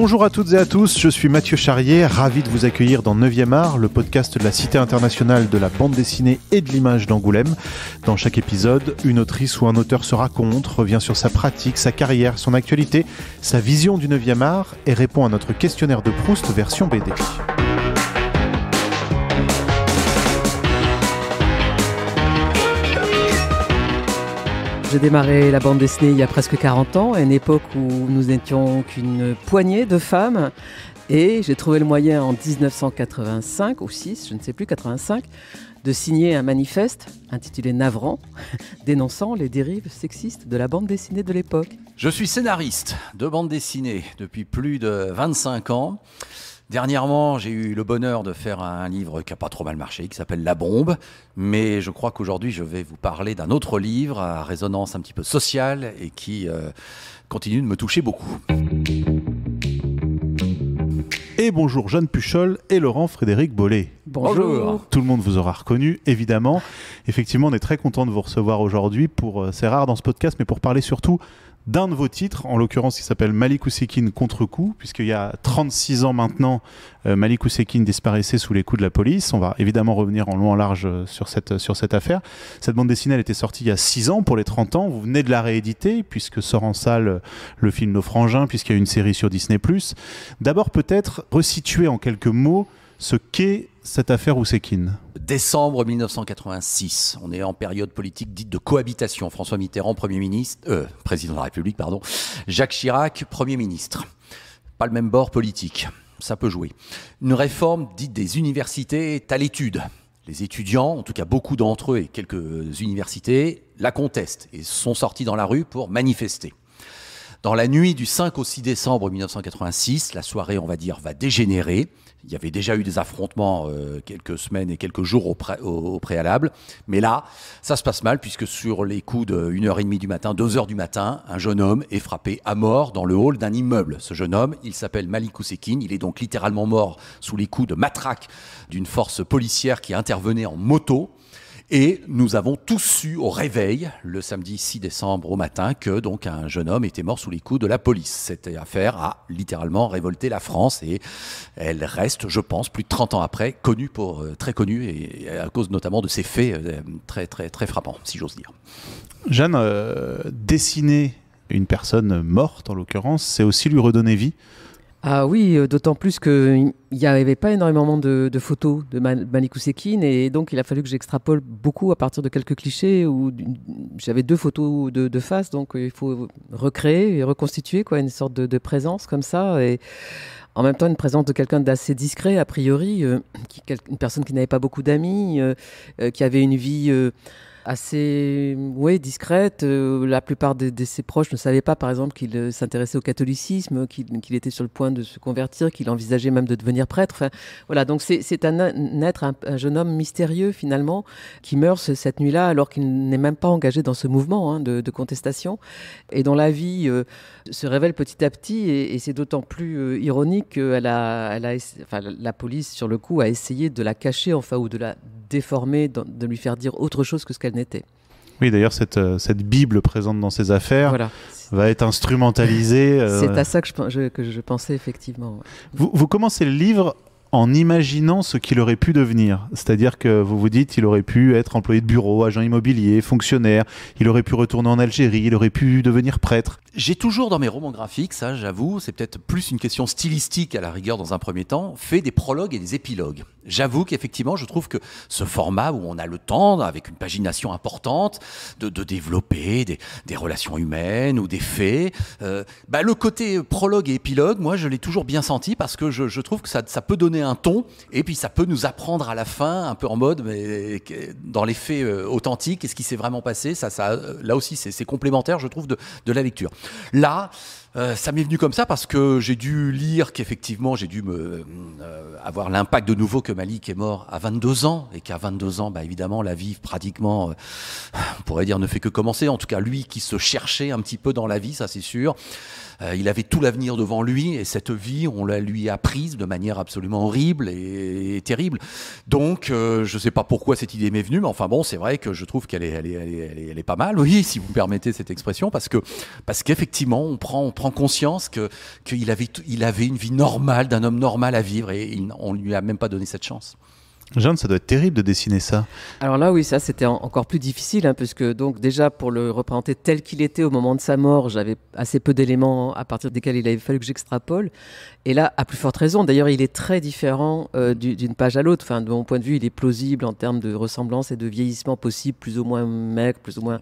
Bonjour à toutes et à tous, je suis Mathieu Charrier, ravi de vous accueillir dans 9e art, le podcast de la Cité internationale de la bande dessinée et de l'image d'Angoulême. Dans chaque épisode, une autrice ou un auteur se raconte, revient sur sa pratique, sa carrière, son actualité, sa vision du 9e art et répond à notre questionnaire de Proust version BD. J'ai démarré la bande dessinée il y a presque 40 ans, à une époque où nous n'étions qu'une poignée de femmes. Et j'ai trouvé le moyen en 1985, ou 6, je ne sais plus, 85, de signer un manifeste intitulé Navrant, dénonçant les dérives sexistes de la bande dessinée de l'époque. Je suis scénariste de bande dessinée depuis plus de 25 ans. Dernièrement, j'ai eu le bonheur de faire un livre qui n'a pas trop mal marché, qui s'appelle La Bombe. Mais je crois qu'aujourd'hui, je vais vous parler d'un autre livre à résonance un petit peu sociale et qui continue de me toucher beaucoup. Et bonjour Jeanne Puchol et Laurent Frédéric Bollet. Bonjour. Tout le monde vous aura reconnu, évidemment. Effectivement, on est très content de vous recevoir aujourd'hui. C'est rare dans ce podcast, mais pour parler surtout d'un de vos titres, en l'occurrence qui s'appelle Malik Oussekine contre-coup, puisqu'il y a 36 ans maintenant, Malik Oussekine disparaissait sous les coups de la police. On va évidemment revenir en long et en large sur cette affaire. Cette bande dessinée, elle était sortie il y a 6 ans pour les 30 ans. Vous venez de la rééditer, puisque sort en salle le film Nos Frangins, puisqu'il y a une série sur Disney+. D'abord, peut-être resituer en quelques mots ce qu'est cette affaire Oussekine. Décembre 1986, on est en période politique dite de cohabitation. François Mitterrand, président de la République, Jacques Chirac, Premier ministre. Pas le même bord politique, ça peut jouer. Une réforme dite des universités est à l'étude. Les étudiants, en tout cas beaucoup d'entre eux et quelques universités, la contestent et sont sortis dans la rue pour manifester. Dans la nuit du 5 au 6 décembre 1986, la soirée, on va dire, va dégénérer. Il y avait déjà eu des affrontements quelques semaines et quelques jours au préalable. Mais là, ça se passe mal puisque sur les coups de 1h30 du matin, 2h du matin, un jeune homme est frappé à mort dans le hall d'un immeuble. Ce jeune homme, il s'appelle Malik Oussekine. Il est donc littéralement mort sous les coups de matraque d'une force policière qui intervenait en moto. Et nous avons tous su au réveil, le samedi 6 décembre au matin, que donc un jeune homme était mort sous les coups de la police. Cette affaire a littéralement révolté la France et elle reste, je pense, plus de 30 ans après, très connue et à cause notamment de ces faits très, très, très frappants, si j'ose dire. Jeanne, dessiner une personne morte, en l'occurrence, c'est aussi lui redonner vie. Ah oui, d'autant plus qu'il n'y avait pas énormément de photos de Malik Oussekine et donc il a fallu que j'extrapole beaucoup à partir de quelques clichés où j'avais 2 photos de face, donc il faut recréer et reconstituer une sorte de présence comme ça et en même temps une présence de quelqu'un d'assez discret a priori, une personne qui n'avait pas beaucoup d'amis, qui avait une vie assez discrète. La plupart de ses proches ne savaient pas, par exemple, qu'il s'intéressait au catholicisme, qu'il était sur le point de se convertir, qu'il envisageait même de devenir prêtre. Enfin, voilà, donc c'est un jeune homme mystérieux, finalement, qui meurt cette nuit-là, alors qu'il n'est même pas engagé dans ce mouvement de contestation, et dont la vie se révèle petit à petit, et c'est d'autant plus ironique que la police, sur le coup, a essayé de la cacher, ou de la déformer, de lui faire dire autre chose que ce qu'elle n'était. Oui, d'ailleurs, cette Bible présente dans ses affaires va être instrumentalisée. C'est à ça que je pensais, effectivement. Ouais. Vous commencez le livre en imaginant ce qu'il aurait pu devenir. C'est-à-dire que vous vous dites qu'il aurait pu être employé de bureau, agent immobilier, fonctionnaire, il aurait pu retourner en Algérie, il aurait pu devenir prêtre. J'ai toujours dans mes romans graphiques, ça j'avoue, c'est peut-être plus une question stylistique à la rigueur dans un premier temps, fait des prologues et des épilogues. J'avoue qu'effectivement, je trouve que ce format où on a le temps, avec une pagination importante, de développer des relations humaines ou des faits, le côté prologue et épilogue, moi je l'ai toujours bien senti parce que je trouve que ça peut donner un ton et puis ça peut nous apprendre à la fin, un peu en mode, mais dans les faits authentiques, qu'est-ce qui s'est vraiment passé, là aussi c'est complémentaire, je trouve, de la lecture. Là, ça m'est venu comme ça parce que j'ai dû lire qu'effectivement j'ai dû avoir l'impact de nouveau que Malik est mort à 22 ans et qu'à 22 ans, évidemment, la vie pratiquement, on pourrait dire, ne fait que commencer. En tout cas, lui qui se cherchait un petit peu dans la vie, ça c'est sûr. Il avait tout l'avenir devant lui et cette vie, on la lui a prise de manière absolument horrible et terrible. Donc, je ne sais pas pourquoi cette idée m'est venue, mais enfin bon, c'est vrai que je trouve qu'elle est pas mal, oui, si vous me permettez cette expression, parce qu'effectivement, on prend conscience qu'il avait une vie normale, d'un homme normal à vivre, et on lui a même pas donné cette chance. Jeanne, ça doit être terrible de dessiner ça. Alors là, oui, ça c'était encore plus difficile, hein, puisque donc déjà pour le représenter tel qu'il était au moment de sa mort, j'avais assez peu d'éléments à partir desquels il avait fallu que j'extrapole. Et là, à plus forte raison. D'ailleurs, il est très différent d'une page à l'autre. Enfin, de mon point de vue, il est plausible en termes de ressemblance et de vieillissement possible, plus ou moins maigre, plus ou moins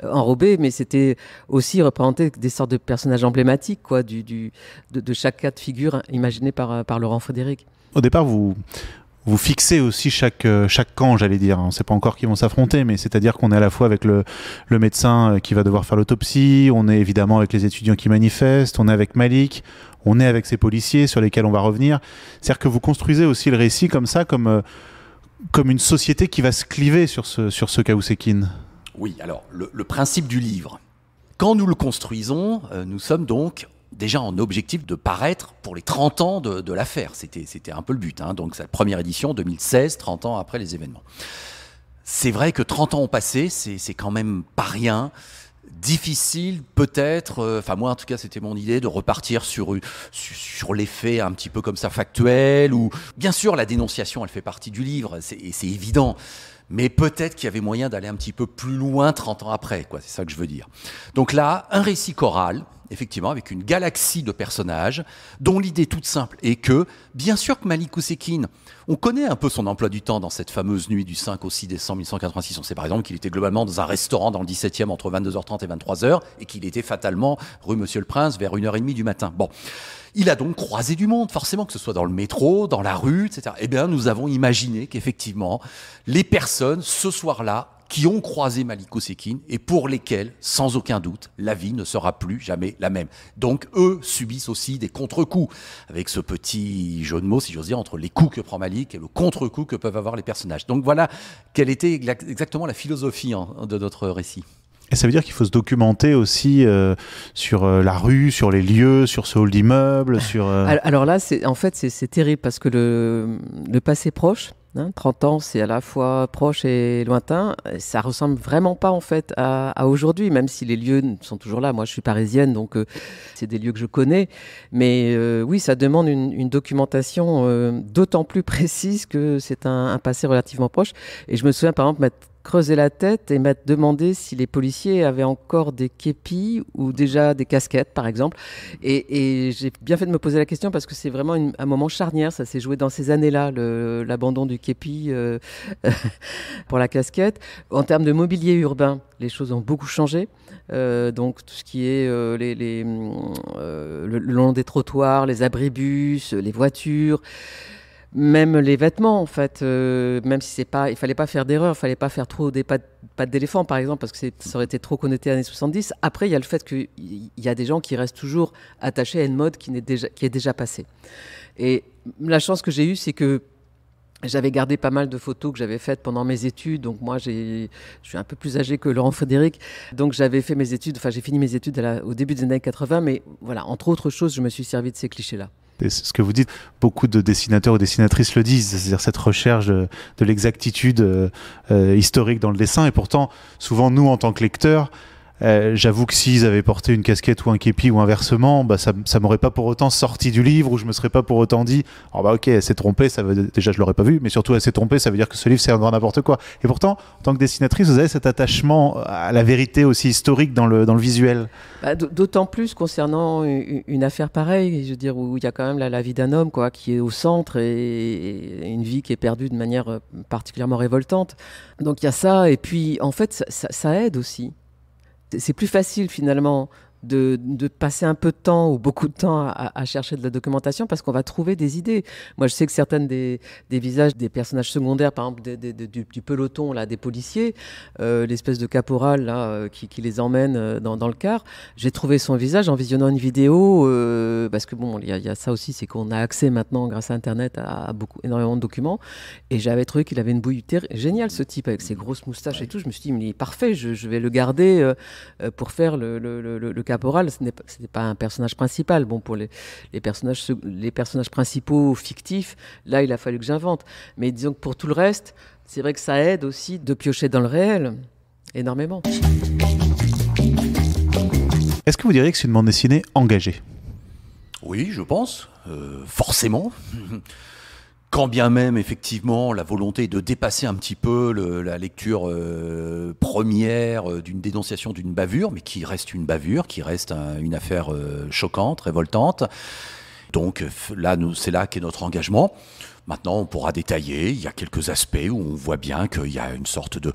enrobé. Mais c'était aussi représenter des sortes de personnages emblématiques, quoi, de chaque cas de figure imaginé par Laurent Frédéric. Au départ, vous fixez aussi chaque camp, j'allais dire. On ne sait pas encore qui vont s'affronter, mais c'est-à-dire qu'on est à la fois avec le médecin qui va devoir faire l'autopsie, on est évidemment avec les étudiants qui manifestent, on est avec Malik, on est avec ces policiers sur lesquels on va revenir. C'est-à-dire que vous construisez aussi le récit comme ça, comme une société qui va se cliver sur ce Kaousekine. Oui, alors le principe du livre. Quand nous le construisons, nous sommes donc déjà en objectif de paraître pour les 30 ans de l'affaire. C'était un peu le but. Hein. Donc, c'est la première édition, 2016, 30 ans après les événements. C'est vrai que 30 ans ont passé, c'est quand même pas rien. Difficile, peut-être, enfin moi en tout cas c'était mon idée, de repartir sur les faits un petit peu comme ça factuels, ou bien sûr la dénonciation elle fait partie du livre, c'est évident. Mais peut-être qu'il y avait moyen d'aller un petit peu plus loin 30 ans après, quoi. C'est ça que je veux dire. Donc là, un récit choral, effectivement, avec une galaxie de personnages, dont l'idée toute simple est que, bien sûr que Malik Oussekine, on connaît un peu son emploi du temps dans cette fameuse nuit du 5 au 6 décembre 1986. On sait par exemple qu'il était globalement dans un restaurant dans le 17e entre 22h30 et 23h, et qu'il était fatalement rue Monsieur le Prince vers 1h30 du matin. Bon. Il a donc croisé du monde, forcément, que ce soit dans le métro, dans la rue, etc. Eh bien, nous avons imaginé qu'effectivement, les personnes, ce soir-là, qui ont croisé Malik Oussekine et pour lesquelles, sans aucun doute, la vie ne sera plus jamais la même. Donc, eux subissent aussi des contre-coups, avec ce petit jeu de mots, si j'ose dire, entre les coups que prend Malik et le contre-coup que peuvent avoir les personnages. Donc voilà quelle était exactement la philosophie de notre récit. Et ça veut dire qu'il faut se documenter aussi sur la rue, sur les lieux, sur ce hall d'immeuble, sur... Alors là, c'est terrible parce que le passé proche, 30 ans, c'est à la fois proche et lointain. Ça ressemble vraiment pas en fait à aujourd'hui, même si les lieux sont toujours là. Moi, je suis parisienne, donc c'est des lieux que je connais. Mais oui, ça demande une documentation d'autant plus précise que c'est un passé relativement proche. Et je me souviens par exemple m'être creusé la tête et m'être demandé si les policiers avaient encore des képis ou déjà des casquettes, par exemple. Et j'ai bien fait de me poser la question parce que c'est vraiment un moment charnière. Ça s'est joué dans ces années-là, l'abandon du képi pour la casquette. En termes de mobilier urbain, les choses ont beaucoup changé. Donc tout ce qui est le long des trottoirs, les abribus, les voitures, même les vêtements en fait, même si il fallait pas faire d'erreur, il fallait pas faire trop des pattes d'éléphant par exemple parce que ça aurait été trop connoté années 70. Après il y a le fait qu'il y a des gens qui restent toujours attachés à une mode qui est déjà passée. Et la chance que j'ai eue, c'est que j'avais gardé pas mal de photos que j'avais faites pendant mes études. Donc moi, je suis un peu plus âgé que Laurent Frédéric. Donc j'avais fait mes études, j'ai fini mes études au début des années 80. Mais voilà, entre autres choses, je me suis servi de ces clichés-là. Et ce que vous dites, beaucoup de dessinateurs ou dessinatrices le disent, c'est-à-dire cette recherche de l'exactitude historique dans le dessin. Et pourtant, souvent, nous, en tant que lecteurs, j'avoue que s'ils avaient porté une casquette ou un képi ou inversement, ça m'aurait pas pour autant sorti du livre, ou je me serais pas pour autant dit ok, elle s'est trompée, déjà je l'aurais pas vu, mais surtout elle s'est trompée, ça veut dire que ce livre c'est n'importe quoi. Et pourtant, en tant que dessinatrice, vous avez cet attachement à la vérité aussi historique dans le visuel. D'autant plus concernant une affaire pareille, je veux dire, où il y a quand même la vie d'un homme qui est au centre et une vie qui est perdue de manière particulièrement révoltante. Donc il y a ça, et puis en fait ça aide aussi. C'est plus facile finalement de passer un peu de temps ou beaucoup de temps à chercher de la documentation parce qu'on va trouver des idées. Moi, je sais que certaines des visages des personnages secondaires, par exemple du peloton là, des policiers, l'espèce de caporal là, qui les emmène dans le car, j'ai trouvé son visage en visionnant une vidéo parce que bon, il y a ça aussi, c'est qu'on a accès maintenant grâce à Internet à énormément de documents, et j'avais trouvé qu'il avait une bouille géniale, ce type avec ses grosses moustaches et tout. Je me suis dit, mais il est parfait, je vais le garder pour faire le caporal Caporal, ce n'est pas un personnage principal. Bon, pour les personnages principaux fictifs, là, il a fallu que j'invente. Mais disons que pour tout le reste, c'est vrai que ça aide aussi de piocher dans le réel, énormément. Est-ce que vous diriez que c'est une bande dessinée engagée ? Oui, je pense, forcément. Quand bien même, effectivement, la volonté de dépasser un petit peu la lecture première d'une dénonciation d'une bavure, mais qui reste une bavure, qui reste une affaire choquante, révoltante. Donc là, c'est là qu'est notre engagement. Maintenant, on pourra détailler. Il y a quelques aspects où on voit bien qu'il y a une sorte de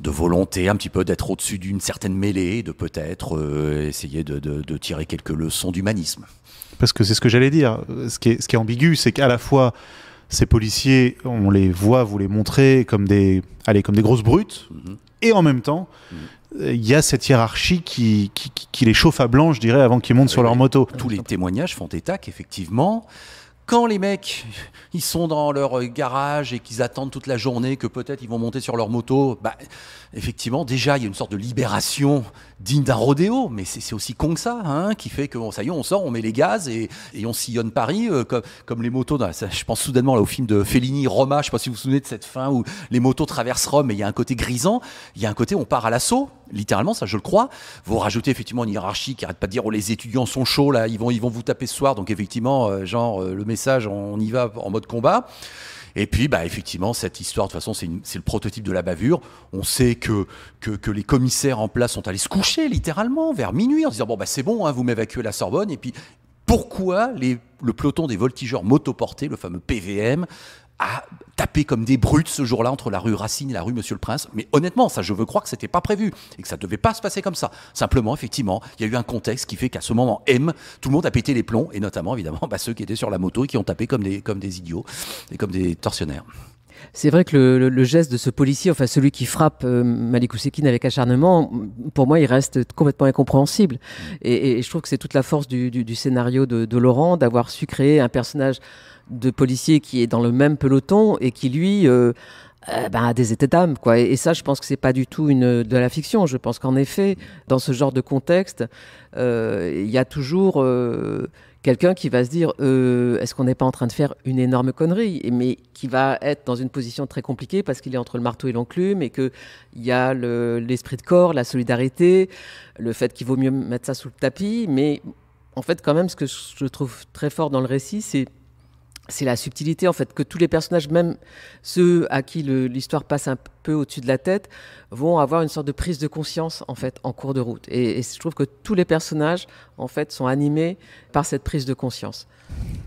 volonté un petit peu d'être au-dessus d'une certaine mêlée, de peut-être essayer de tirer quelques leçons d'humanisme. Parce que c'est ce que j'allais dire. Ce qui est ambigu, c'est qu'à la fois, ces policiers, on les voit vous les montrer comme des grosses brutes, et en même temps, il y a cette hiérarchie qui les chauffe à blanc, je dirais, avant qu'ils montent sur leur moto. Tous les témoignages font état qu'effectivement, quand les mecs, ils sont dans leur garage et qu'ils attendent toute la journée que peut-être ils vont monter sur leur moto, effectivement, déjà, il y a une sorte de libération digne d'un rodéo, mais c'est aussi con que ça, hein, qui fait que bon, ça y est, on sort, on met les gaz et on sillonne Paris comme les motos. Je pense soudainement là, au film de Fellini, Roma, je ne sais pas si vous vous souvenez de cette fin où les motos traversent Rome et il y a un côté grisant, il y a un côté où on part à l'assaut, littéralement, ça je le crois. Vous rajoutez effectivement une hiérarchie qui arrête pas de dire oh, les étudiants sont chauds, là, ils vont vous taper ce soir, donc effectivement, le message, on y va en mode combat. Et puis, effectivement, cette histoire, de toute façon, c'est le prototype de la bavure. On sait que les commissaires en place sont allés se coucher, littéralement, vers minuit, en se disant, bon, c'est bon, hein, vous m'évacuez la Sorbonne. Et puis, pourquoi le peloton des voltigeurs motoportés, le fameux PVM, a tapé comme des brutes ce jour-là entre la rue Racine et la rue Monsieur le Prince? Mais honnêtement, ça, je veux croire que c'était pas prévu et que ça devait pas se passer comme ça. Simplement, effectivement, il y a eu un contexte qui fait qu'à ce moment M, tout le monde a pété les plombs, et notamment, évidemment, ceux qui étaient sur la moto et qui ont tapé comme des idiots et comme des tortionnaires. C'est vrai que le geste de ce policier, enfin celui qui frappe Malik Oussekine avec acharnement, pour moi, il reste complètement incompréhensible. Et je trouve que c'est toute la force du scénario de Laurent, d'avoir su créer un personnage de policier qui est dans le même peloton et qui, lui, a des états d'âme, quoi. Et ça, je pense que c'est pas du tout de la fiction. Je pense qu'en effet, dans ce genre de contexte, il y a toujours quelqu'un qui va se dire est-ce qu'on n'est pas en train de faire une énorme connerie, mais qui va être dans une position très compliquée parce qu'il est entre le marteau et l'enclume et qu'il y a l'esprit de corps, la solidarité, le fait qu'il vaut mieux mettre ça sous le tapis. Mais en fait, quand même, ce que je trouve très fort dans le récit, c'est la subtilité, en fait, que tous les personnages, même ceux à qui l'histoire passe un peu au-dessus de la tête, vont avoir une sorte de prise de conscience, en fait, en cours de route. Et je trouve que tous les personnages, en fait, sont animés par cette prise de conscience.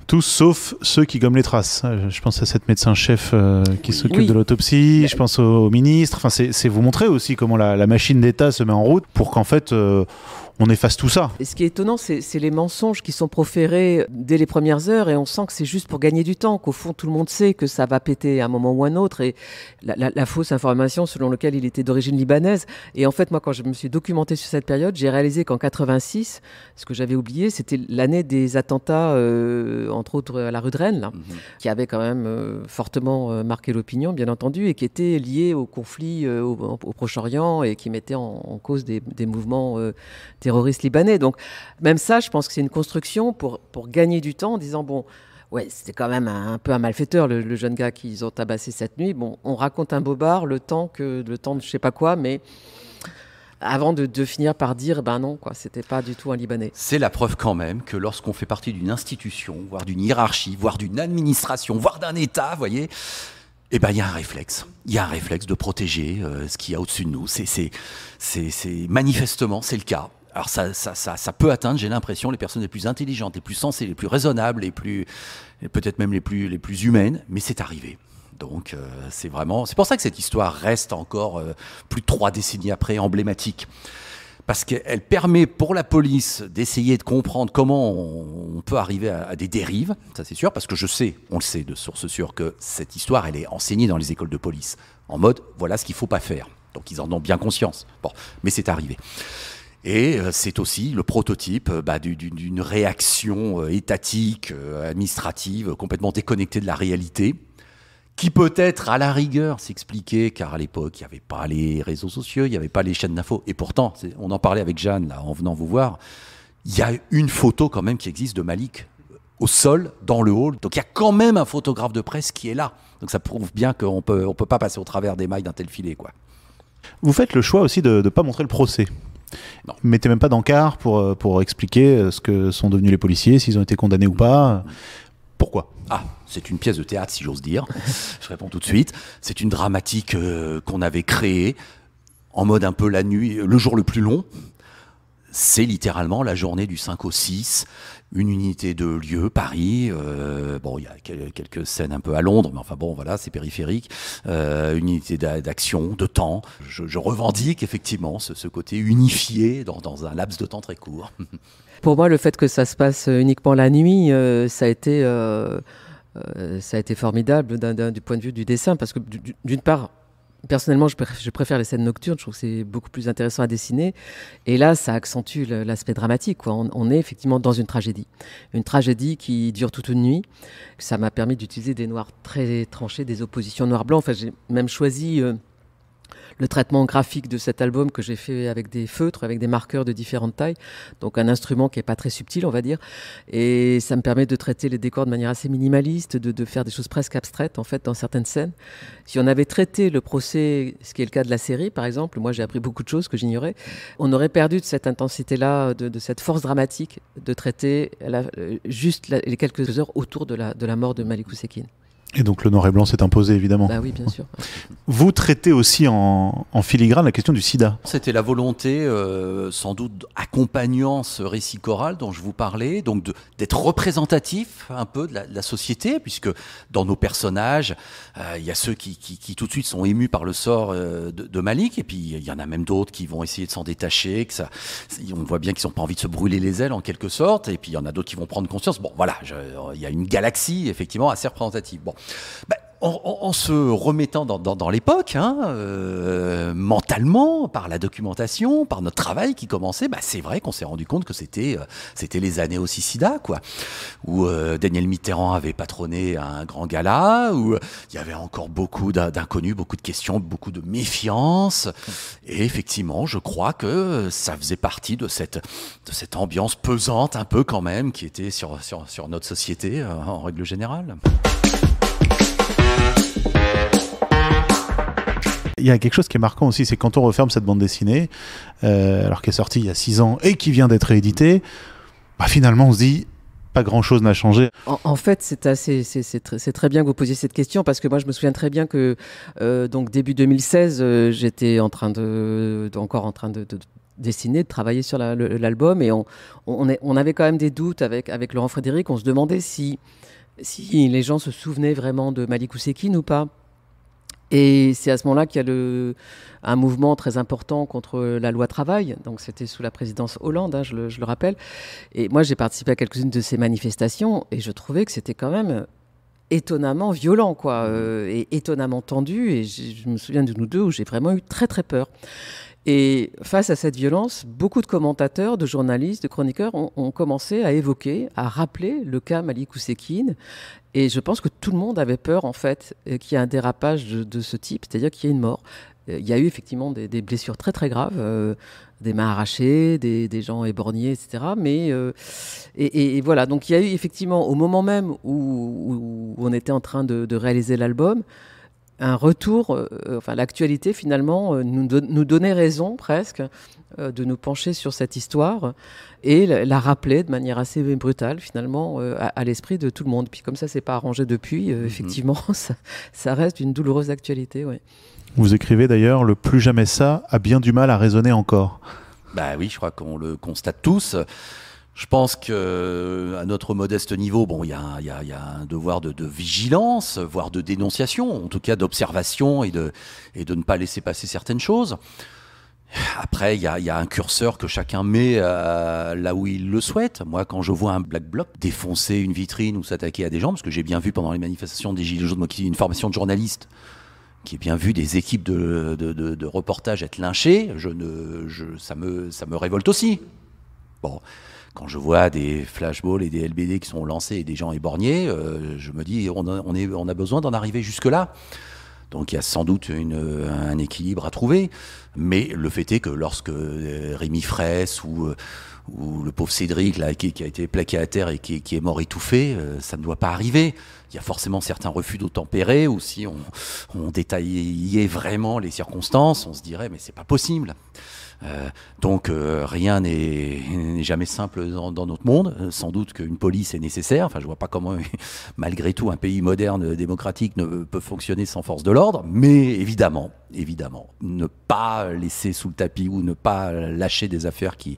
Tous sauf ceux qui gomment les traces. Je pense à cette médecin-chef qui s'occupe de l'autopsie, je pense au ministre. Enfin, c'est vous montrer aussi comment la machine d'État se met en route pour qu'en fait... on efface tout ça. Et ce qui est étonnant, c'est les mensonges qui sont proférés dès les premières heures et on sent que c'est juste pour gagner du temps, qu'au fond tout le monde sait que ça va péter à un moment ou un autre, et la fausse information selon laquelle il était d'origine libanaise. Et en fait, moi, quand je me suis documenté sur cette période, j'ai réalisé qu'en 86, ce que j'avais oublié, c'était l'année des attentats, entre autres à la rue de Rennes, là, qui avait quand même fortement marqué l'opinion, bien entendu, et qui était lié au conflit au Proche-Orient et qui mettait en cause des mouvements terroristes libanais. Donc même ça, je pense que c'est une construction pour gagner du temps en disant bon, ouais, c'était quand même un peu un malfaiteur, le jeune gars qu'ils ont tabassé cette nuit. Bon, on raconte un bobard le temps de je sais pas quoi, mais avant de finir par dire ben non, quoi, c'était pas du tout un Libanais. C'est la preuve quand même que lorsqu'on fait partie d'une institution, voire d'une hiérarchie, voire d'une administration, voire d'un État, vous voyez, il y a un réflexe. Il y a un réflexe de protéger ce qu'il y a au-dessus de nous. C'est manifestement, c'est le cas. Alors ça peut atteindre, j'ai l'impression, les personnes les plus intelligentes, les plus sensées, les plus raisonnables, peut-être même les plus humaines, mais c'est arrivé. Donc c'est pour ça que cette histoire reste encore plus de 3 décennies après emblématique. Parce qu'elle permet pour la police d'essayer de comprendre comment on peut arriver à des dérives, ça c'est sûr, parce que on le sait de sources sûres, que cette histoire, elle est enseignée dans les écoles de police, en mode, voilà ce qu'il ne faut pas faire. Donc ils en ont bien conscience. Bon, mais c'est arrivé. Et c'est aussi le prototype d'une réaction étatique, administrative, complètement déconnectée de la réalité, qui peut-être, à la rigueur, s'expliquait, car à l'époque, il n'y avait pas les réseaux sociaux, il n'y avait pas les chaînes d'infos. Et pourtant, on en parlait avec Jeanne, là, en venant vous voir, il y a une photo quand même qui existe de Malik au sol, dans le hall. Donc il y a quand même un photographe de presse qui est là. Donc ça prouve bien qu'on peut pas passer au travers des mailles d'un tel filet, quoi. Vous faites le choix aussi de ne pas montrer le procès. Non. Vous ne mettez même pas d'encart pour expliquer ce que sont devenus les policiers, s'ils ont été condamnés ou pas. Pourquoi ? Ah, c'est une pièce de théâtre, si j'ose dire. Je réponds tout de suite. C'est une dramatique qu'on avait créée en mode un peu la nuit, le jour le plus long. C'est littéralement la journée du 5 au 6, une unité de lieu, Paris. Bon, il y a quelques scènes un peu à Londres, mais enfin bon, voilà, c'est périphérique. Une unité d'action, de temps. Je revendique effectivement ce côté unifié dans un laps de temps très court. Pour moi, le fait que ça se passe uniquement la nuit, ça a été formidable du point de vue du dessin, parce que d'une part, personnellement, je préfère les scènes nocturnes. Je trouve que c'est beaucoup plus intéressant à dessiner. Et là, ça accentue l'aspect dramatique, quoi. On est effectivement dans une tragédie qui dure toute une nuit. Ça m'a permis d'utiliser des noirs très tranchés, des oppositions noir-blanc. Enfin, j'ai même choisi le traitement graphique de cet album que j'ai fait avec des feutres, avec des marqueurs de différentes tailles. Donc un instrument qui n'est pas très subtil, on va dire. Et ça me permet de traiter les décors de manière assez minimaliste, de faire des choses presque abstraites, en fait, dans certaines scènes. Si on avait traité le procès, ce qui est le cas de la série, par exemple, moi j'ai appris beaucoup de choses que j'ignorais, on aurait perdu de cette intensité-là, de cette force dramatique de traiter juste les quelques heures autour de la mort de Malik Oussekine. Et donc le noir et blanc s'est imposé, évidemment. Bah oui, bien sûr. Vous traitez aussi en filigrane la question du sida. C'était la volonté, sans doute accompagnant ce récit choral dont je vous parlais, donc d'être représentatif un peu de la société, puisque dans nos personnages, il y a ceux qui tout de suite sont émus par le sort de Malik, et puis il y en a même d'autres qui vont essayer de s'en détacher, on voit bien qu'ils n'ont pas envie de se brûler les ailes en quelque sorte, et puis il y en a d'autres qui vont prendre conscience. Bon, voilà, il y a une galaxie effectivement assez représentative. Bon. En se remettant dans l'époque, mentalement, par la documentation, par notre travail qui commençait, c'est vrai qu'on s'est rendu compte que c'était les années aussi sida, quoi, où Daniel Mitterrand avait patronné un grand gala, où il y avait encore beaucoup d'inconnus, beaucoup de questions, beaucoup de méfiance, et effectivement, je crois que ça faisait partie de cette ambiance pesante, un peu quand même, qui était sur notre société en règle générale. Il y a quelque chose qui est marquant aussi, c'est quand on referme cette bande dessinée, alors qu'elle est sortie il y a 6 ans et qui vient d'être rééditée, finalement on se dit pas grand-chose n'a changé. En fait, c'est très bien que vous posiez cette question, parce que moi je me souviens très bien que donc début 2016, j'étais encore en train de dessiner, de travailler sur l'album, et on avait quand même des doutes avec Laurent Frédéric. On se demandait si les gens se souvenaient vraiment de Malik Oussekine ou pas. Et c'est à ce moment-là qu'il y a un mouvement très important contre la loi travail. Donc c'était sous la présidence Hollande, je le rappelle. Et moi, j'ai participé à quelques-unes de ces manifestations, et je trouvais que c'était quand même étonnamment violent, quoi, et étonnamment tendu. Et je me souviens de nous deux où j'ai vraiment eu très très peur. Et face à cette violence, beaucoup de commentateurs, de journalistes, de chroniqueurs ont commencé à évoquer, à rappeler le cas Malik Oussekine. Et je pense que tout le monde avait peur, en fait, qu'il y ait un dérapage de ce type, c'est-à-dire qu'il y ait une mort. Il y a eu effectivement des blessures très très graves, des mains arrachées, des gens éborgnés, etc. Mais, et voilà, donc il y a eu effectivement, au moment même où on était en train de réaliser l'album, un retour, l'actualité finalement nous donnait raison presque de nous pencher sur cette histoire et la rappeler de manière assez brutale finalement à l'esprit de tout le monde. Puis comme ça c'est pas arrangé depuis, effectivement ça reste une douloureuse actualité. Ouais. Vous écrivez d'ailleurs, le plus jamais ça a bien du mal à résonner encore. Bah oui, je crois qu'on le constate tous. Je pense qu'à notre modeste niveau, il y a un devoir de vigilance, voire de dénonciation, en tout cas d'observation et de ne pas laisser passer certaines choses. Après, il y a un curseur que chacun met là où il le souhaite. Moi, quand je vois un Black Bloc défoncer une vitrine ou s'attaquer à des gens, parce que j'ai bien vu pendant les manifestations des Gilets jaunes, qui est une formation de journalistes, qui est bien vu des équipes de reportage être lynchées, ça me révolte aussi. Bon. Quand je vois des flashballs et des LBD qui sont lancés et des gens éborgnés, je me dis on a besoin d'en arriver jusque-là. Donc il y a sans doute un équilibre à trouver, mais le fait est que lorsque Rémi Fraisse ou le pauvre Cédric là, qui a été plaqué à terre et qui est mort étouffé, ça ne doit pas arriver. Il y a forcément certains refus d'obtempérer, ou si on détaillait vraiment les circonstances, on se dirait mais c'est pas possible. Donc rien n'est jamais simple dans notre monde. Sans doute qu'une police est nécessaire. Enfin, je vois pas comment, malgré tout, un pays moderne, démocratique ne peut fonctionner sans force de l'ordre. Mais évidemment, ne pas laisser sous le tapis ou ne pas lâcher des affaires qui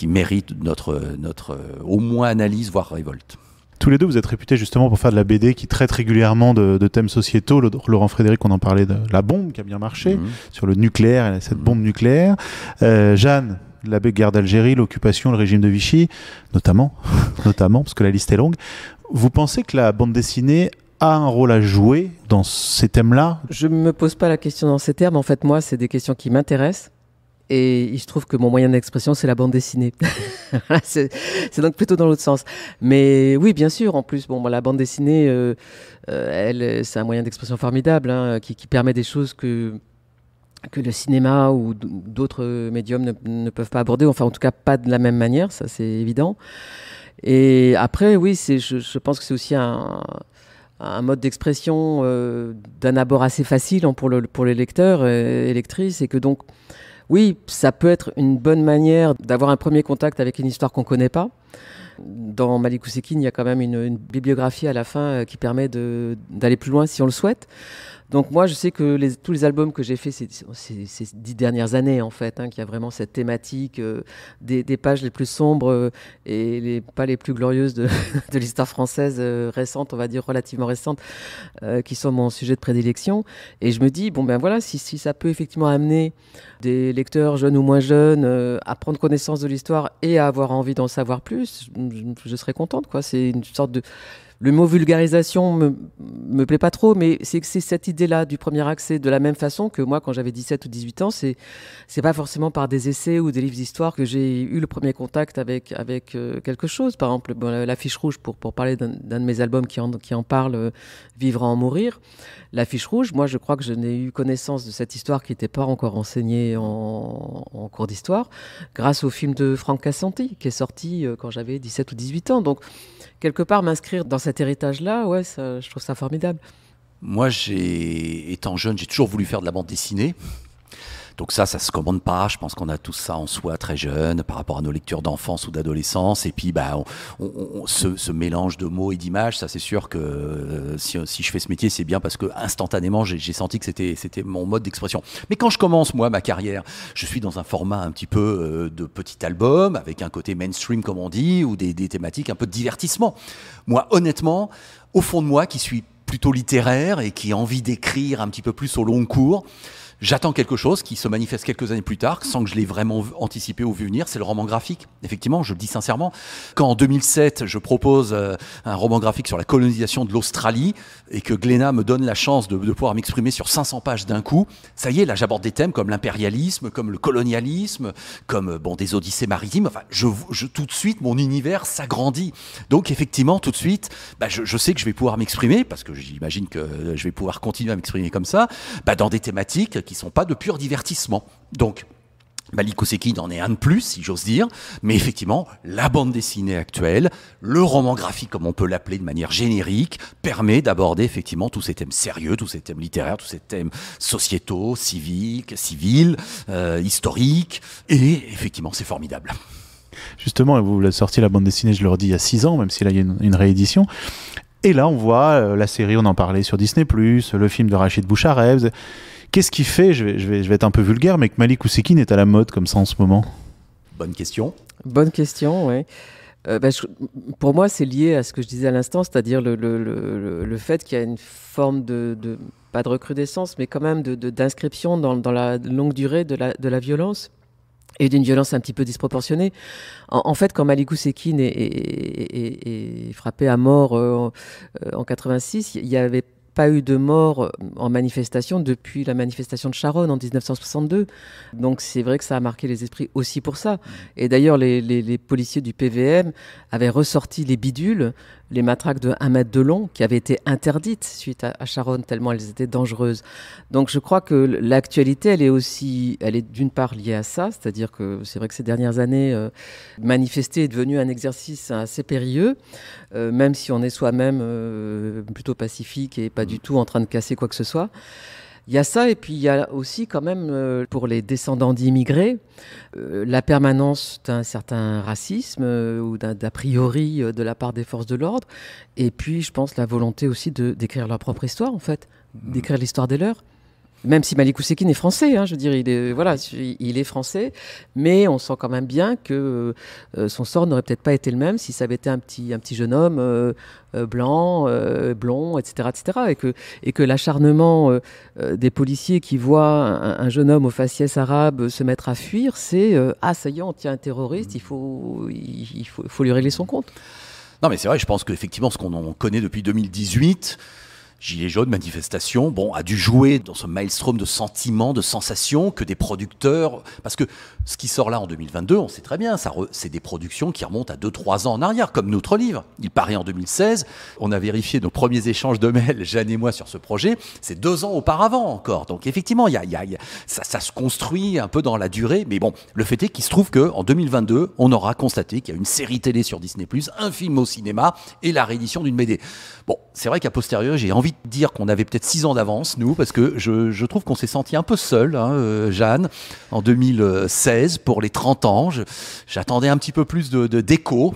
méritent notre au moins analyse, voire révolte. Tous les deux, vous êtes réputés justement pour faire de la BD qui traite régulièrement de thèmes sociétaux. Laurent Frédéric, on en parlait de la bombe qui a bien marché, sur le nucléaire, et cette bombe nucléaire. Jeanne, la guerre d'Algérie, l'occupation, le régime de Vichy, notamment, parce que la liste est longue. Vous pensez que la bande dessinée a un rôle à jouer dans ces thèmes-là ? Je ne me pose pas la question dans ces termes. En fait, moi, c'est des questions qui m'intéressent. Et il se trouve que mon moyen d'expression, c'est la bande dessinée. c'est donc plutôt dans l'autre sens. Mais oui, bien sûr, en plus, la bande dessinée, c'est un moyen d'expression formidable, hein, qui permet des choses que le cinéma ou d'autres médiums ne peuvent pas aborder. Enfin, en tout cas, pas de la même manière, ça c'est évident. Et après, oui, je pense que c'est aussi un mode d'expression d'un abord assez facile pour les lecteurs et lectrices, et que donc, oui, ça peut être une bonne manière d'avoir un premier contact avec une histoire qu'on ne connaît pas. Dans Malik Oussekine, il y a quand même une bibliographie à la fin qui permet d'aller plus loin si on le souhaite. Donc moi, je sais que tous les albums que j'ai faits ces 10 dernières années, en fait, qu'il y a vraiment cette thématique des pages les plus sombres et pas les plus glorieuses de l'histoire française récente, on va dire relativement récente, qui sont mon sujet de prédilection. Et je me dis, si ça peut effectivement amener des lecteurs jeunes ou moins jeunes à prendre connaissance de l'histoire et à avoir envie d'en savoir plus, je serais contente, quoi. C'est une sorte de... Le mot vulgarisation me plaît pas trop, mais c'est cette idée-là du premier accès, de la même façon que moi, quand j'avais 17 ou 18 ans, c'est pas forcément par des essais ou des livres d'histoire que j'ai eu le premier contact avec quelque chose. Par exemple, La Fiche Rouge, pour parler d'un de mes albums qui en parle, Vivre à en mourir. La Fiche Rouge, moi, je crois que je n'ai eu connaissance de cette histoire qui n'était pas encore enseignée en cours d'histoire, grâce au film de Franck Cassanti, qui est sorti quand j'avais 17 ou 18 ans. Donc, quelque part, m'inscrire dans cet héritage-là, ouais, je trouve ça formidable. Moi, étant jeune, j'ai toujours voulu faire de la bande dessinée. Donc ça se commande pas. Je pense qu'on a tous ça en soi très jeune par rapport à nos lectures d'enfance ou d'adolescence. Et puis, ce mélange de mots et d'images, ça c'est sûr que si je fais ce métier, c'est bien parce que instantanément, j'ai senti que c'était mon mode d'expression. Mais quand je commence, moi, ma carrière, je suis dans un format un petit peu de petit album, avec un côté mainstream, comme on dit, ou des thématiques un peu de divertissement. Moi, honnêtement, au fond de moi, qui suis plutôt littéraire et qui a envie d'écrire un petit peu plus au long cours, j'attends quelque chose qui se manifeste quelques années plus tard, sans que je l'ai vraiment anticipé ou vu venir, c'est le roman graphique. Effectivement, je le dis sincèrement, quand en 2007, je propose un roman graphique sur la colonisation de l'Australie et que Glénat me donne la chance de pouvoir m'exprimer sur 500 pages d'un coup, ça y est, là j'aborde des thèmes comme l'impérialisme, comme le colonialisme, comme des odyssées maritimes. Enfin, tout de suite, mon univers s'agrandit. Donc effectivement, tout de suite, je sais que je vais pouvoir m'exprimer, parce que j'imagine que je vais pouvoir continuer à m'exprimer comme ça, dans des thématiques qui sont pas de pur divertissement. Donc, Malik Oussekine en est un de plus, si j'ose dire, mais effectivement, la bande dessinée actuelle, le roman graphique, comme on peut l'appeler de manière générique, permet d'aborder effectivement tous ces thèmes sérieux, tous ces thèmes littéraires, tous ces thèmes sociétaux, civils, historiques, et effectivement, c'est formidable. Justement, vous l'avez sorti la bande dessinée, je le redis, il y a 6 ans, même si là, il y a une réédition. Et là, on voit la série, on en parlait sur Disney+, le film de Rachid Bouchareb. Qu'est-ce qui fait, je vais être un peu vulgaire, mais que Malik Oussekine est à la mode comme ça en ce moment ? Bonne question. Bonne question, oui. Pour moi, c'est lié à ce que je disais à l'instant, c'est-à-dire le fait qu'il y a une forme pas de recrudescence, mais quand même d'inscription dans la longue durée de la violence, et d'une violence un petit peu disproportionnée. En fait, quand Malik Oussekine est frappé à mort en 86, il y avait pas eu de mort en manifestation depuis la manifestation de Charonne en 1962. Donc c'est vrai que ça a marqué les esprits aussi pour ça. Et d'ailleurs, les policiers du PVM avaient ressorti les bidules, les matraques de 1 mètre de long, qui avaient été interdites suite à Charonne, tellement elles étaient dangereuses. Donc je crois que l'actualité, elle est d'une part liée à ça, c'est-à-dire que c'est vrai que ces dernières années, manifester est devenu un exercice assez périlleux, même si on est soi-même plutôt pacifique et pas du tout en train de casser quoi que ce soit. Il y a ça, et puis il y a aussi quand même, pour les descendants d'immigrés, la permanence d'un certain racisme ou d'a priori de la part des forces de l'ordre, et puis je pense la volonté aussi d'écrire leur propre histoire, en fait, d'écrire l'histoire des leurs. Même si Malik Oussekine est français, je veux dire, il est français, mais on sent quand même bien que son sort n'aurait peut-être pas été le même si ça avait été un petit jeune homme blanc, blond, etc., etc., et que l'acharnement des policiers qui voient un jeune homme au faciès arabe se mettre à fuir, c'est ah ça y est, on tient un terroriste, il faut lui régler son compte. Non, mais c'est vrai, je pense qu'effectivement, ce qu'on en connaît depuis 2018. Gilets jaunes, manifestation, a dû jouer dans ce maelstrom de sentiments, de sensations que des producteurs... Parce que ce qui sort là en 2022, on sait très bien, c'est des productions qui remontent à 2-3 ans en arrière, comme notre livre. Il paraît en 2016. On a vérifié nos premiers échanges de mails, Jeanne et moi, sur ce projet. C'est 2 ans auparavant encore. Donc effectivement, ça se construit un peu dans la durée. Mais bon, le fait est qu'il se trouve qu'en 2022, on aura constaté qu'il y a une série télé sur Disney+, un film au cinéma et la réédition d'une BD. Bon, c'est vrai qu'à posteriori, j'ai envie de dire qu'on avait peut-être 6 ans d'avance, nous, parce que je trouve qu'on s'est senti un peu seul, Jeanne, en 2016, pour les 30 ans. J'attendais un petit peu plus d'écho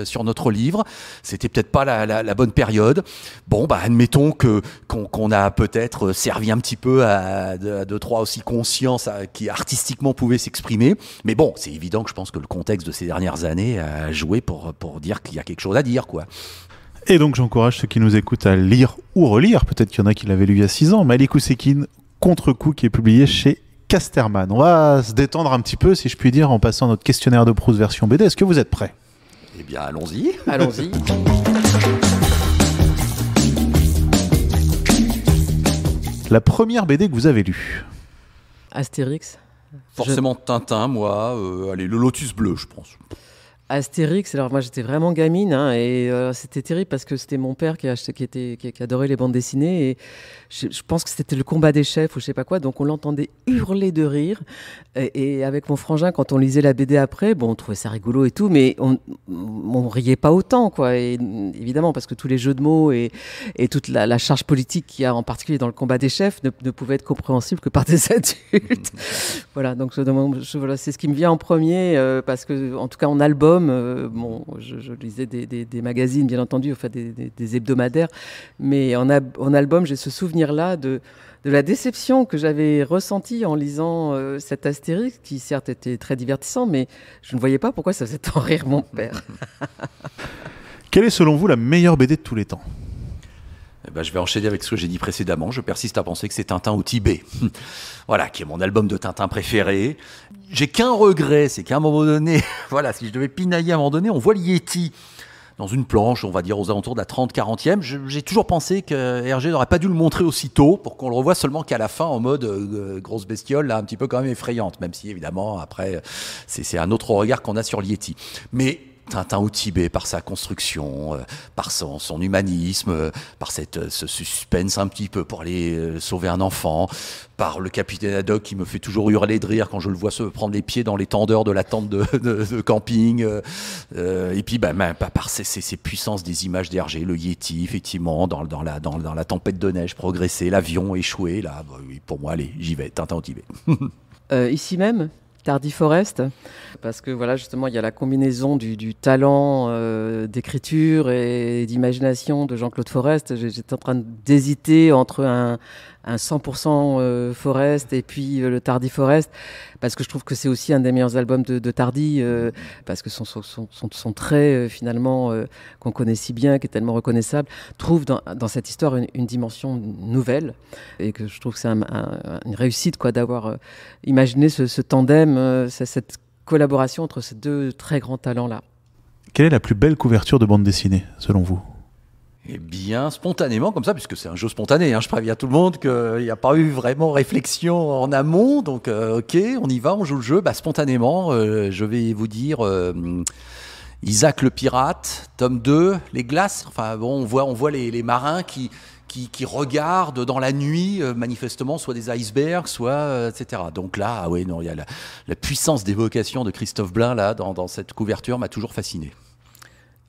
sur notre livre. C'était peut-être pas la bonne période. Bon, admettons qu'on a peut-être servi un petit peu à 2-3 aussi consciences qui artistiquement pouvaient s'exprimer. Mais bon, c'est évident que je pense que le contexte de ces dernières années a joué pour dire qu'il y a quelque chose à dire, quoi. Et donc j'encourage ceux qui nous écoutent à lire ou relire, peut-être qu'il y en a qui l'avaient lu il y a 6 ans, Malik Oussekine, Contre-coup, qui est publié chez Casterman. On va se détendre un petit peu, si je puis dire, en passant notre questionnaire de Proust version BD. Est-ce que vous êtes prêts ? Eh bien, allons-y. Allons-y. La première BD que vous avez lue ? Astérix. Forcément Tintin, moi. Allez, le Lotus bleu, je pense. Astérix, alors moi j'étais vraiment gamine et c'était terrible parce que c'était mon père qui adorait les bandes dessinées et je pense que c'était le combat des chefs ou je sais pas quoi, donc on l'entendait hurler de rire et avec mon frangin quand on lisait la BD après, on trouvait ça rigolo et tout, mais on riait pas autant quoi, et évidemment parce que tous les jeux de mots et toute la charge politique qu'il y a en particulier dans le combat des chefs ne pouvaient être compréhensibles que par des adultes. Voilà, donc voilà, c'est ce qui me vient en premier parce que en tout cas en album, je lisais des magazines, bien entendu, enfin des hebdomadaires, mais en album, j'ai ce souvenir-là de la déception que j'avais ressentie en lisant cet Astérix, qui certes était très divertissant, mais je ne voyais pas pourquoi ça faisait tant rire mon père. Quelle est selon vous la meilleure BD de tous les temps ? Je vais enchaîner avec ce que j'ai dit précédemment. Je persiste à penser que c'est Tintin au Tibet. Voilà, qui est mon album de Tintin préféré. J'ai qu'un regret, c'est qu'à un moment donné, voilà, si je devais pinailler à un moment donné, on voit le Yéti dans une planche, on va dire aux alentours de la 30-40e. J'ai toujours pensé que Hergé n'aurait pas dû le montrer aussitôt pour qu'on le revoie seulement qu'à la fin en mode grosse bestiole, là, un petit peu quand même effrayante, même si évidemment après c'est un autre regard qu'on a sur le Yéti. Mais Tintin au Tibet, par sa construction, par son humanisme, par ce suspense un petit peu pour aller sauver un enfant, par le capitaine Haddock qui me fait toujours hurler de rire quand je le vois se prendre les pieds dans les tendeurs de la tente de camping, et puis par ces puissances des images d'Hergé, le Yéti, effectivement, dans la tempête de neige, progresser, l'avion échoué, là, oui, pour moi, allez, j'y vais, Tintin au Tibet. Ici même Tardy Forest, parce que voilà, justement, il y a la combinaison du talent d'écriture et d'imagination de Jean-Claude Forest. J'étais en train d'hésiter entre un 100% Forest et puis le Tardy Forest, parce que je trouve que c'est aussi un des meilleurs albums de Tardy, parce que son trait, finalement, qu'on connaît si bien, qui est tellement reconnaissable, trouve dans cette histoire une dimension nouvelle, et que je trouve que c'est une réussite quoi, d'avoir imaginé ce tandem, cette collaboration entre ces deux très grands talents-là. Quelle est la plus belle couverture de bande dessinée, selon vous ? Eh bien, spontanément, comme ça, puisque c'est un jeu spontané, je préviens tout le monde qu'il n'y a pas eu vraiment réflexion en amont. Donc, ok, on y va, on joue le jeu. Spontanément, je vais vous dire Isaac le pirate, tome 2, les glaces. Enfin, bon, on voit les marins qui regardent dans la nuit, manifestement, soit des icebergs, soit, etc. Donc là, il y a la puissance d'évocation de Christophe Blain, là, dans cette couverture, m'a toujours fasciné.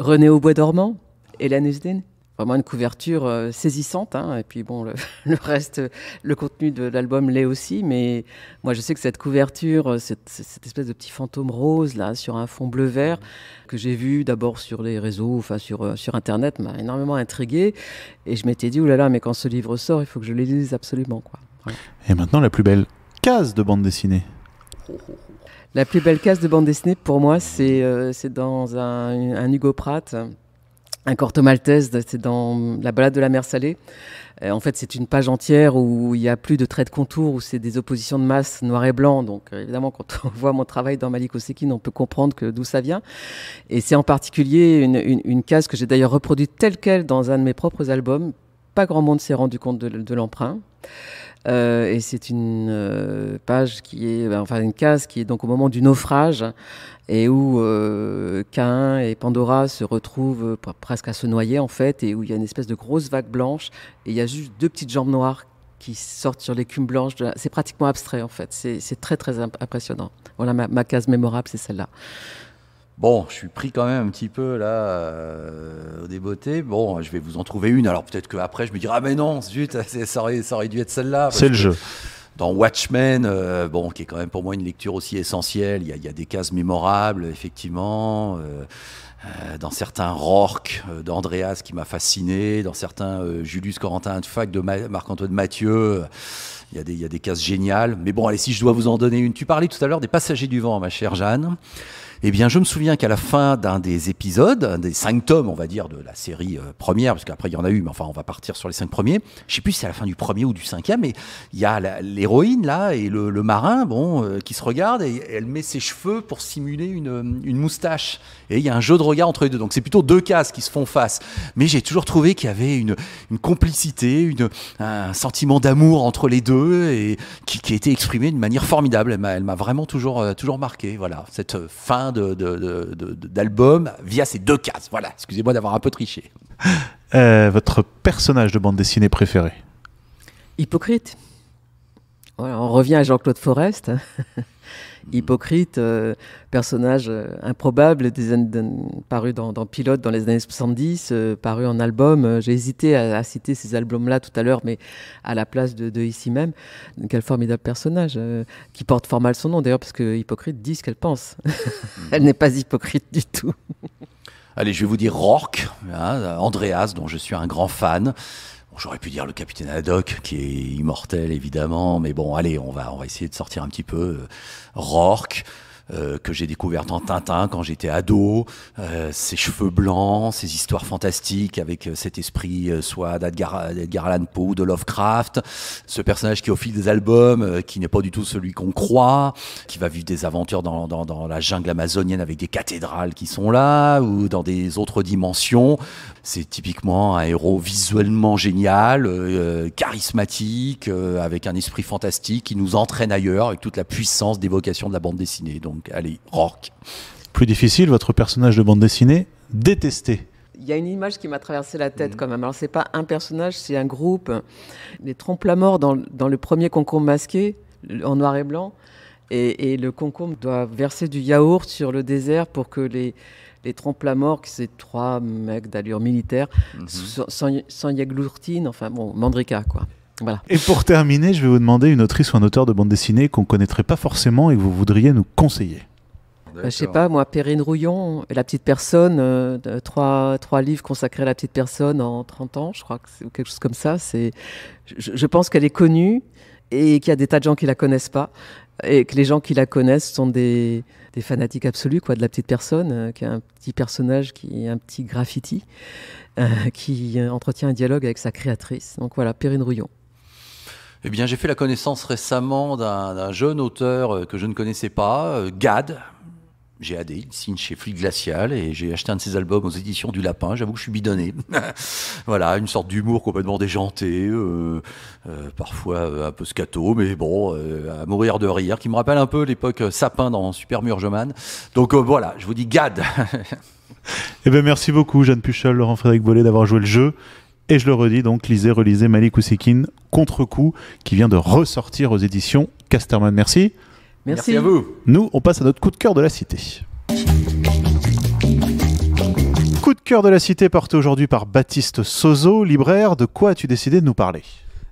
René au bois dormant, Hélène Usdin. Vraiment une couverture saisissante, et puis bon, le reste, le contenu de l'album l'est aussi, mais moi je sais que cette couverture, cette espèce de petit fantôme rose là sur un fond bleu-vert que j'ai vu d'abord sur les réseaux, enfin sur internet, m'a énormément intriguée, et je m'étais dit oulala, mais quand ce livre sort, il faut que je le lise absolument, quoi. Voilà. Et maintenant la plus belle case de bande dessinée. La plus belle case de bande dessinée pour moi, c'est dans un Hugo Pratt. Un Corto Maltese, c'est dans La balade de la mer salée. En fait, c'est une page entière où il n'y a plus de traits de contour, où c'est des oppositions de masse noir et blanc. Donc, évidemment, quand on voit mon travail dans Malik Oussekine, on peut comprendre d'où ça vient. Et c'est en particulier une case que j'ai d'ailleurs reproduite telle quelle dans un de mes propres albums. Pas grand monde s'est rendu compte de l'emprunt. Et c'est une page une case qui est donc au moment du naufrage et où Caïn et Pandora se retrouvent presque à se noyer en fait, et où il y a une espèce de grosse vague blanche et il y a juste deux petites jambes noires qui sortent sur l'écume blanche. C'est pratiquement abstrait en fait, c'est très très impressionnant. Voilà, ma case mémorable, c'est celle-là. Bon, je suis pris quand même un petit peu là au débeauté. Bon, je vais vous en trouver une. Alors peut-être qu'après je me dirai mais non, zut, ça aurait dû être celle-là. C'est le jeu. Dans Watchmen, qui est quand même pour moi une lecture aussi essentielle, il y a des cases mémorables, effectivement. Dans certains Rourke d'Andreas qui m'a fasciné, dans certains Julius Corentin Fac de Marc-Antoine Mathieu, il y a des cases géniales. Mais bon, allez, si je dois vous en donner une. Tu parlais tout à l'heure des Passagers du vent, ma chère Jeanne. Eh bien, je me souviens qu'à la fin d'un des épisodes, un des 5 tomes, on va dire, de la série première, parce qu'après il y en a eu, mais enfin, on va partir sur les 5 premiers. Je ne sais plus si c'est à la fin du premier ou du 5e, mais il y a l'héroïne, là, et le marin, qui se regardent, et elle met ses cheveux pour simuler une moustache. Et il y a un jeu de regard entre les deux. Donc, c'est plutôt deux cases qui se font face. Mais j'ai toujours trouvé qu'il y avait une complicité, un sentiment d'amour entre les deux, et qui a été exprimé d'une manière formidable. Elle m'a vraiment toujours marqué. Voilà, cette fin d'album via ces deux cases. Voilà, excusez-moi d'avoir un peu triché. Votre personnage de bande dessinée préféré? Hypocrite. Voilà, on revient à Jean-Claude Forest. Hypocrite, personnage improbable, paru dans Pilote dans les années 70, paru en album. J'ai hésité à citer ces albums-là tout à l'heure, mais à la place de ici même. Quel formidable personnage, qui porte fort mal son nom d'ailleurs, parce que Hypocrite dit ce qu'elle pense. Elle n'est pas hypocrite du tout. Allez, je vais vous dire Rourke, Andreas, dont je suis un grand fan. J'aurais pu dire le capitaine Haddock, qui est immortel évidemment, mais bon, allez, on va essayer de sortir un petit peu. Rourke, que j'ai découvert dans Tintin quand j'étais ado, ses cheveux blancs, ses histoires fantastiques avec cet esprit soit d'Edgar Allan Poe, de Lovecraft, ce personnage qui au fil des albums, qui n'est pas du tout celui qu'on croit, qui va vivre des aventures dans la jungle amazonienne avec des cathédrales qui sont là, ou dans des autres dimensions. C'est typiquement un héros visuellement génial, charismatique, avec un esprit fantastique qui nous entraîne ailleurs, avec toute la puissance d'évocation de la bande dessinée. Donc, allez, Rourke. Plus difficile, votre personnage de bande dessinée détesté? Il y a une image qui m'a traversé la tête quand même. Alors, c'est pas un personnage, c'est un groupe. Les Trompe-la-Mort dans le premier concombre masqué, en noir et blanc. Et le concombre doit verser du yaourt sur le désert pour que les Trompe-la-Mort, qui c'est 3 mecs d'allure militaire, sans Yaglourtine, enfin bon, Mandrika, quoi. Voilà. Et pour terminer, je vais vous demander une autrice ou un auteur de bande dessinée qu'on ne connaîtrait pas forcément et que vous voudriez nous conseiller. Je sais pas, moi, Perrine Rouillon, La Petite Personne, 3 livres consacrés à la petite personne en 30 ans, je crois que c'est quelque chose comme ça. Je pense qu'elle est connue et qu'il y a des tas de gens qui la connaissent pas, et que les gens qui la connaissent sont des fanatiques absolus, quoi, de La Petite Personne, qui est un petit personnage, qui est un petit graffiti, qui entretient un dialogue avec sa créatrice. Donc voilà, Perrine Rouillon. Eh bien, j'ai fait la connaissance récemment d'un jeune auteur que je ne connaissais pas, Gad. GAD, il signe chez Flic Glacial et j'ai acheté un de ses albums aux éditions du Lapin. J'avoue que je suis bidonné. Voilà, une sorte d'humour complètement déjanté, parfois un peu scato, mais bon, à mourir de rire, qui me rappelle un peu l'époque Sapin dans Super Murgeman. Donc voilà, je vous dis GAD. Eh bien, merci beaucoup, Jeanne Puchol, Laurent-Frédéric Bollé, d'avoir joué le jeu. Et je le redis, donc, lisez, relisez Malik Oussekine, Contre-coup, qui vient de ressortir aux éditions Casterman. Merci. Merci à vous. Nous, on passe à notre coup de cœur de la cité. Coup de cœur de la cité porté aujourd'hui par Baptiste Sozo, libraire. De quoi as-tu décidé de nous parler ?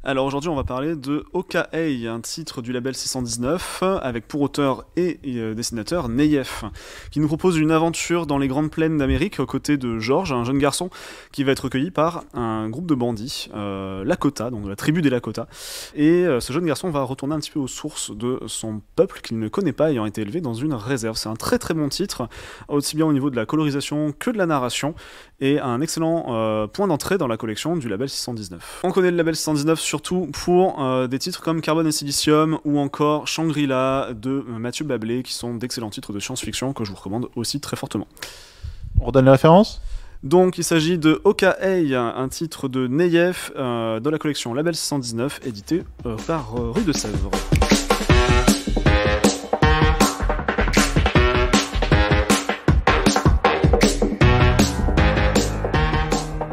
Alors aujourd'hui on va parler de Okaei, un titre du label 619 avec pour auteur et dessinateur Neyef, qui nous propose une aventure dans les grandes plaines d'Amérique aux côtés de George, un jeune garçon qui va être recueilli par un groupe de bandits, Lakota, donc de la tribu des Lakota, et ce jeune garçon va retourner un petit peu aux sources de son peuple qu'il ne connaît pas, ayant été élevé dans une réserve. C'est un très très bon titre, aussi bien au niveau de la colorisation que de la narration, et un excellent point d'entrée dans la collection du label 619. On connaît le label 619 surtout pour des titres comme Carbone et Silicium ou encore Shangri-La de Mathieu Bablé, qui sont d'excellents titres de science-fiction que je vous recommande aussi très fortement. On redonne la référence ? Donc il s'agit de Okaei, un titre de Neyef de la collection Label 619, édité par Rue de Sèvres.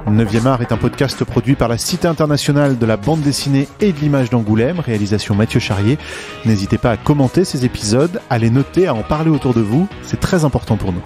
9e art est un podcast produit par la Cité internationale de la bande dessinée et de l'image d'Angoulême, réalisation Mathieu Charrier. N'hésitez pas à commenter ces épisodes, à les noter, à en parler autour de vous, c'est très important pour nous.